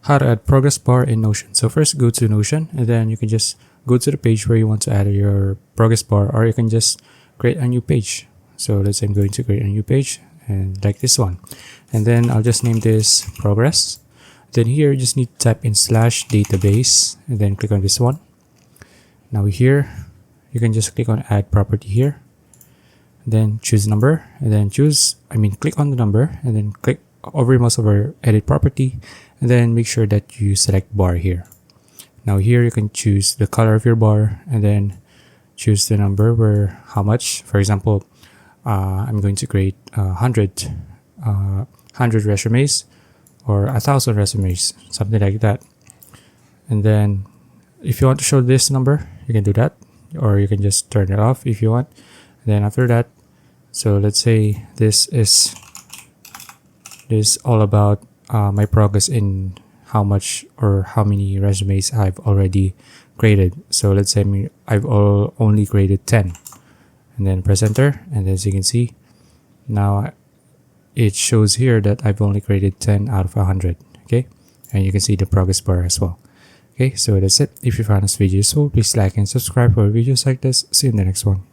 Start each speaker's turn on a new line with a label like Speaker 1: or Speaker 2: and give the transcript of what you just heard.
Speaker 1: how to add progress bar in Notion. So first go to Notion, and then you can just go to the page where you want to add your progress bar, or you can just create a new page. So let's say I'm going to create a new page, and like this one, and then I'll just name this progress. Then here you just need to type in /database, and then click on this one. Now here you can just click on add property here, then choose number, and then click on the number, and then click over mouse over edit property, and then make sure that you select bar here. Now here you can choose the color of your bar, and then choose the number where how much. For example, I'm going to create 100 resumes or 1,000 resumes, something like that. And then if you want to show this number, you can do that, or you can just turn it off if you want. And then after that, so let's say this is all about my progress in how much or how many resumes I've already created. So let's say I've only created 10, and then press enter, and as you can see, now it shows here that I've only created 10 out of 100. Okay, and you can see the progress bar as well. Okay, so that's it. If you found this video useful, please like and subscribe for videos like this. See you in the next one.